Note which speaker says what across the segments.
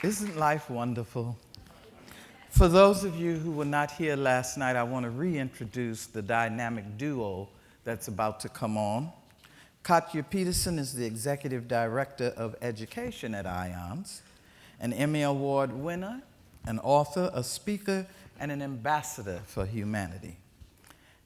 Speaker 1: Isn't life wonderful? For those of you who were not here last night, I want to reintroduce the dynamic duo that's about to come on. Katia Petersen is the Executive Director of Education at IONS, an Emmy Award winner, an author, a speaker, and an ambassador for humanity.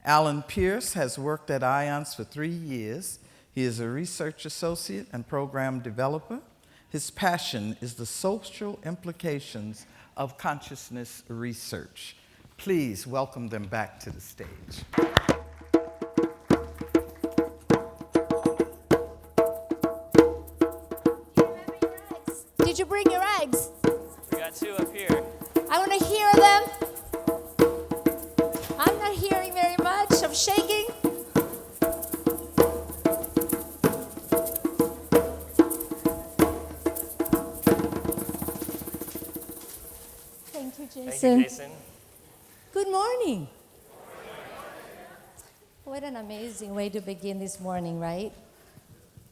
Speaker 1: Alan Pierce has worked at IONS for 3 years. He is a research associate and program developer. His passion is the social implications of consciousness research. Please welcome them back to the stage.
Speaker 2: Did you bring your eggs?
Speaker 3: We got 2 up here.
Speaker 2: I want to hear them. I'm not hearing very much. I'm shaking. Thank you, Jason.
Speaker 3: Thank you, Jason.
Speaker 2: Good morning. What an amazing way to begin this morning, right?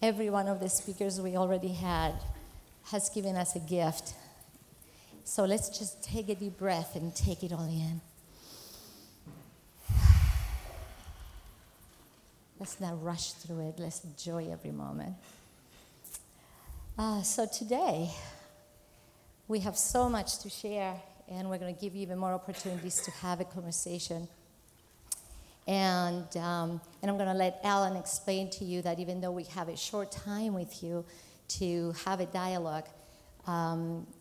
Speaker 2: Every one of the speakers we already had has given us a gift. So let's just take a deep breath and take it all in. Let's not rush through it. Let's enjoy every moment. So today, we have so much to share, and we're going to give you even more opportunities to have a conversation. And I'm going to let Alan explain to you that even though we have a short time with you to have a dialogue,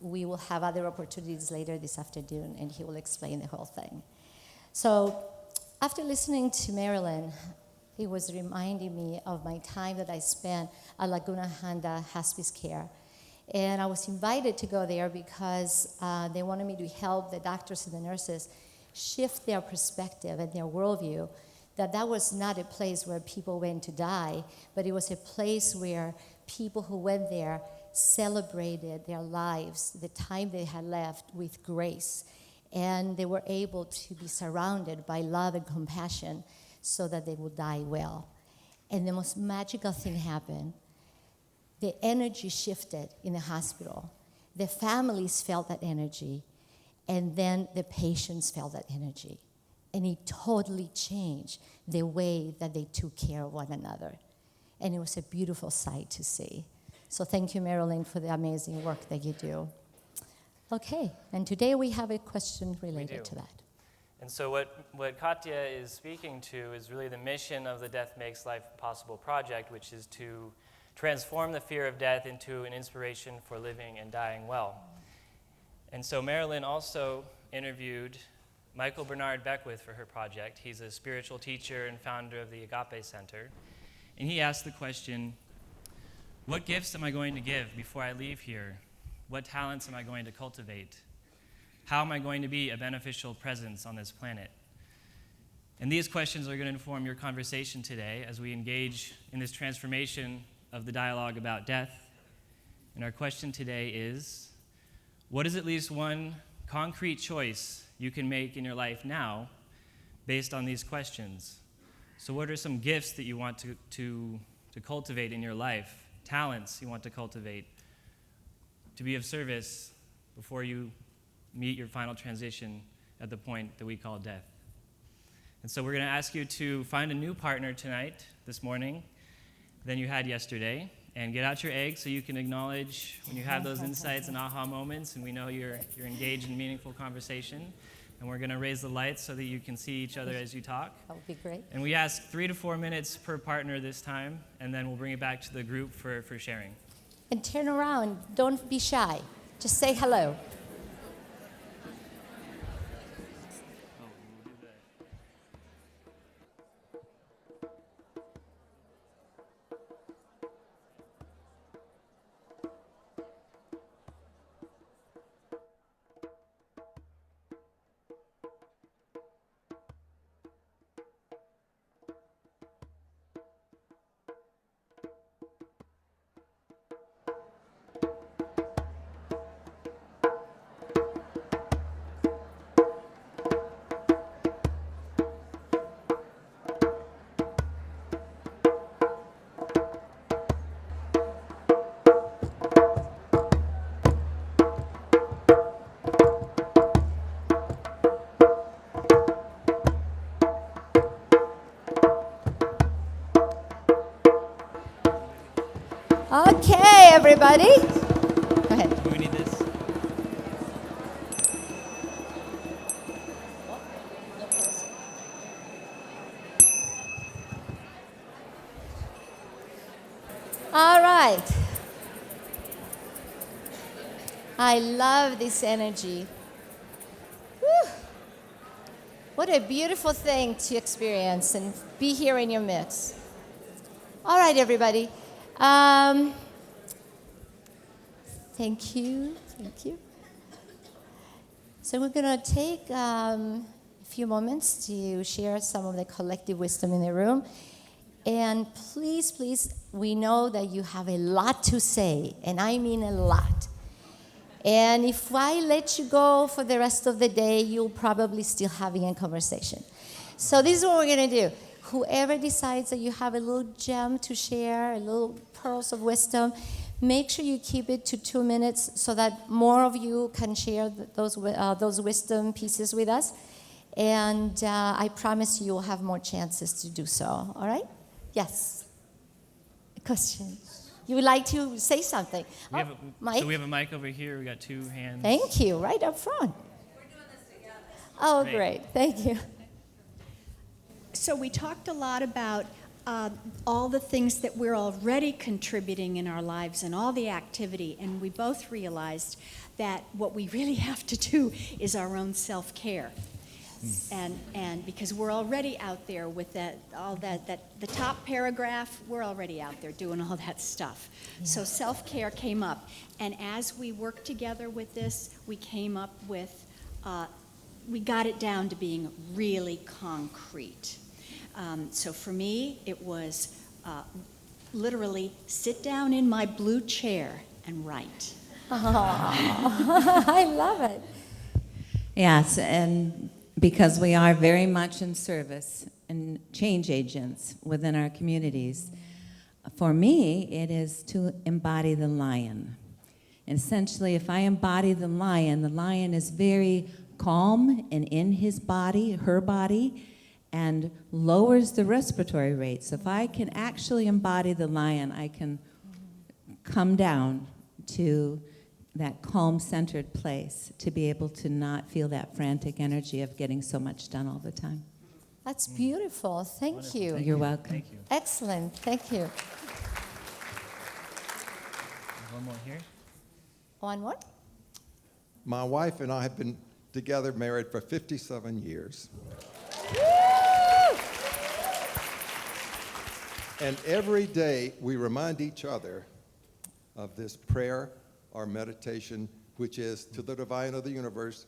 Speaker 2: we will have other opportunities later this afternoon, and he will explain the whole thing. So after listening to Marilyn, it was reminding me of my time that I spent at Laguna Honda Hospice Care. And I was invited to go there because they wanted me to help the doctors and the nurses shift their perspective and their worldview, that was not a place where people went to die, but it was a place where people who went there celebrated their lives, the time they had left, with grace. And they were able to be surrounded by love and compassion so that they would die well. And the most magical thing happened. The energy shifted in the hospital. The families felt that energy, and then the patients felt that energy. And it totally changed the way that they took care of one another. And it was a beautiful sight to see. So thank you, Marilyn, for the amazing work that you do. Okay, and today we have a question related to that.
Speaker 3: And so what Katia is speaking to is really the mission of the Death Makes Life Possible project, which is to transform the fear of death into an inspiration for living and dying well. And so Marilyn also interviewed Michael Bernard Beckwith for her project. He's a spiritual teacher and founder of the Agape Center. And he asked the question, what gifts am I going to give before I leave here? What talents am I going to cultivate? How am I going to be a beneficial presence on this planet? And these questions are going to inform your conversation today as we engage in this transformation of the dialogue about death. And our question today is, what is at least one concrete choice you can make in your life now based on these questions? So what are some gifts that you want to cultivate in your life, talents you want to cultivate, to be of service before you meet your final transition at the point that we call death? And so we're going to ask you to find a new partner tonight, this morning, than you had yesterday, and get out your eggs so you can acknowledge when you have those insights and aha moments, and we know you're engaged in meaningful conversation. And we're going to raise the lights so that you can see each other as you talk. That would be great. And we ask 3 to 4 minutes per partner this time, and then we'll bring it back to the group for sharing.
Speaker 2: And turn around. Don't be shy. Just say hello. Okay, everybody. Go ahead.
Speaker 3: Do we need this?
Speaker 2: All right. I love this energy. Whew. What a beautiful thing to experience and be here in your midst. All right, everybody. Thank you. Thank you. So we're going to take a few moments to share some of the collective wisdom in the room. And please, please, we know that you have a lot to say, and I mean a lot. And if I let you go for the rest of the day, you'll probably still having a conversation. So this is what we're going to do. Whoever decides that you have a little gem to share, a little pearls of wisdom, make sure you keep it to 2 minutes so that more of you can share those wisdom pieces with us. And I promise you will have more chances to do so. All right? Yes? A question? You would like to say something? Mike?
Speaker 3: So we have a mic over here. We got 2 hands.
Speaker 2: Thank you. Right up front.
Speaker 4: We're doing this together.
Speaker 2: Oh, great. Thank you.
Speaker 4: So we talked a lot about all the things that we're already contributing in our lives and all the activity, and we both realized that what we really have to do is our own self-care. And because we're already out there with the top paragraph, we're already out there doing all that stuff. Yeah. So self-care came up, and as we worked together with this, we came up with, we got it down to being really concrete. So for me, it was literally sit down in my blue chair and write.
Speaker 2: Oh, I love it.
Speaker 5: Yes, and because we are very much in service and change agents within our communities, for me, it is to embody the lion. And essentially, if I embody the lion is very calm and in his body, her body, and lowers the respiratory rate. So if I can actually embody the lion, I can come down to that calm, centered place to be able to not feel that frantic energy of getting so much done all the time.
Speaker 2: That's beautiful. Thank you.
Speaker 5: You're welcome.
Speaker 3: Thank you.
Speaker 2: Excellent. Thank you.
Speaker 3: One more here.
Speaker 2: One more?
Speaker 6: My wife and I have been together, married for 57 years. And every day we remind each other of this prayer or meditation, which is to the divine of the universe,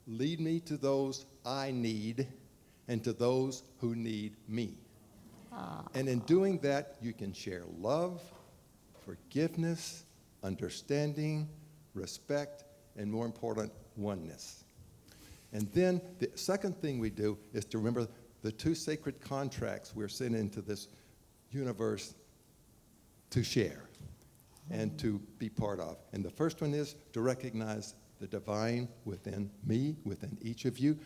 Speaker 6: lead me to those I need and to those who need me. And in doing that, you can share love, forgiveness, understanding, respect, and more important, oneness. And then the second thing we do is to remember the 2 sacred contracts we're sent into this universe to share and to be part of. And the first one is to recognize the divine within me, within each of you.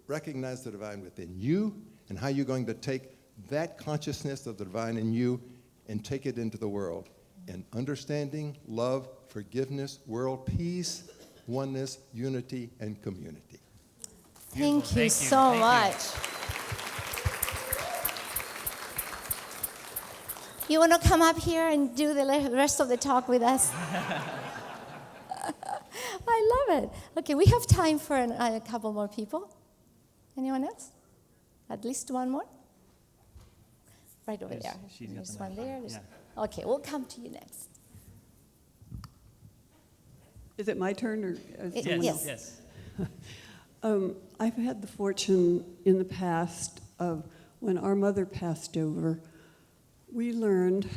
Speaker 6: Recognize the divine within you and how you're going to take that consciousness of the divine in you and take it into the world. And understanding, love, forgiveness, world peace, oneness, unity, and community.
Speaker 2: Thank you so much. You want to come up here and do the rest of the talk with us? I love it. Okay, we have time for a couple more people. Anyone else? At least one more? Right over there. There's one there. Yeah. Okay, we'll come to you next.
Speaker 7: Is it my turn? Or
Speaker 2: Yes.
Speaker 7: I've had the fortune in the past of when our mother passed over, we learned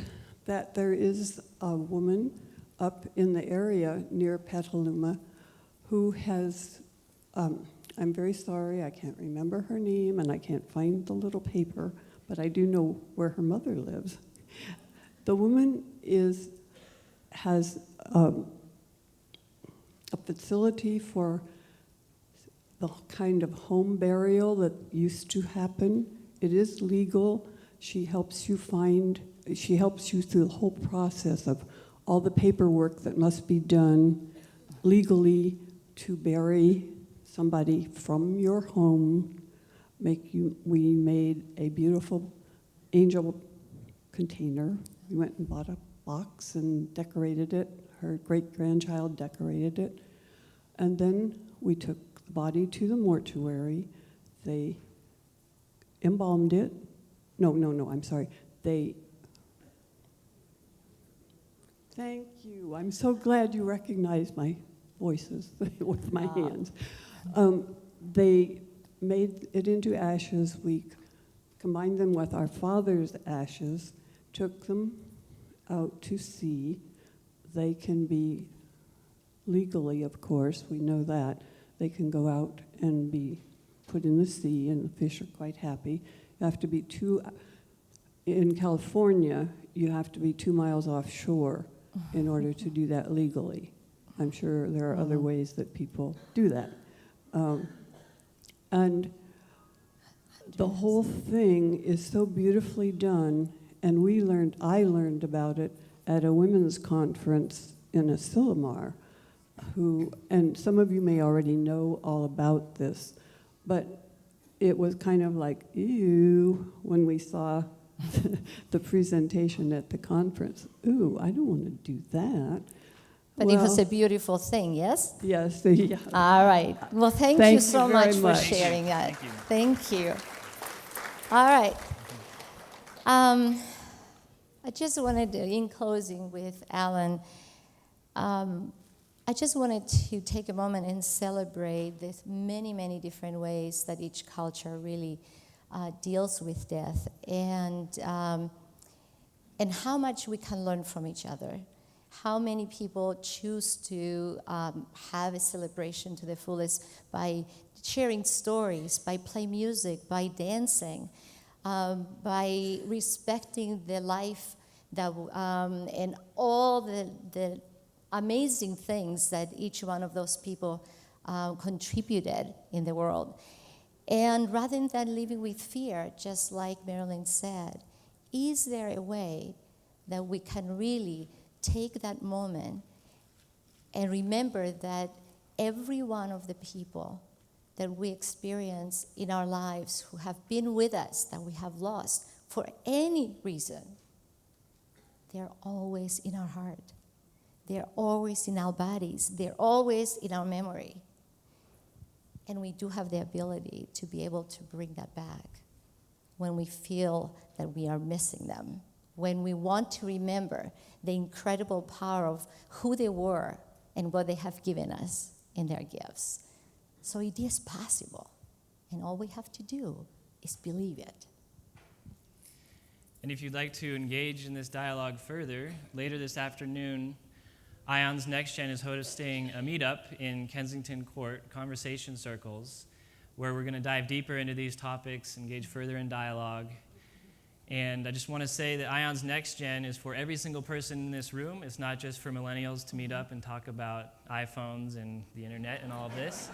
Speaker 7: that there is a woman up in the area near Petaluma who has, I'm very sorry, I can't remember her name and I can't find the little paper, but I do know where her mother lives. The woman has a facility for the kind of home burial that used to happen. It is legal. She helps you through the whole process of all the paperwork that must be done legally to bury somebody from your home. We made a beautiful angel container. We went and bought a box and decorated it. Her great-grandchild decorated it. And then we took the body to the mortuary. They embalmed it. No, I'm sorry. Thank you. I'm so glad you recognize my voices with my hands. They made it into ashes. We combined them with our father's ashes, took them out to sea. They can be legally, of course, we know that. They can go out and be put in the sea, and the fish are quite happy. You have to be in California, you have to be 2 miles offshore in order to do that legally. I'm sure there are other ways that people do that. And the whole thing is so beautifully done, and I learned about it at a women's conference in Asilomar, and some of you may already know all about this, but it was kind of like, ew, when we saw the presentation at the conference. Ooh, I don't want to do that.
Speaker 2: But it was a beautiful thing, yes?
Speaker 7: Yes. Yeah.
Speaker 2: All right. Well, thank you so much for sharing that. Thank you. All right. I just wanted to, in closing with Alan, I just wanted to take a moment and celebrate the many, many different ways that each culture really deals with death, and how much we can learn from each other. How many people choose to have a celebration to the fullest by sharing stories, by playing music, by dancing, by respecting the life that, and all the amazing things that each one of those people contributed in the world. And rather than living with fear, just like Marilyn said, is there a way that we can really take that moment and remember that every one of the people that we experience in our lives who have been with us, that we have lost for any reason, they're always in our heart. They're always in our bodies. They're always in our memory. And we do have the ability to be able to bring that back when we feel that we are missing them, when we want to remember the incredible power of who they were and what they have given us in their gifts. So it is possible, and all we have to do is believe it.
Speaker 3: And if you'd like to engage in this dialogue further, later this afternoon, ION's Next Gen is hosting a meetup in Kensington Court, Conversation Circles, where we're going to dive deeper into these topics, engage further in dialogue. And I just want to say that ION's Next Gen is for every single person in this room. It's not just for millennials to meet up and talk about iPhones and the internet and all of this.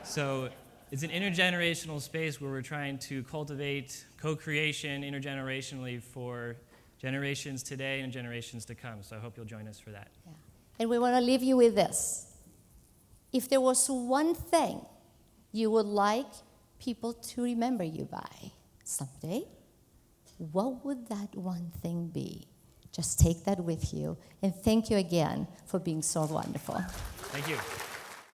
Speaker 3: So it's an intergenerational space where we're trying to cultivate co-creation intergenerationally for generations today and generations to come. So I hope you'll join us for that.
Speaker 2: Yeah. And we want to leave you with this. If there was one thing you would like people to remember you by someday, what would that one thing be? Just take that with you. And thank you again for being so wonderful.
Speaker 3: Thank you.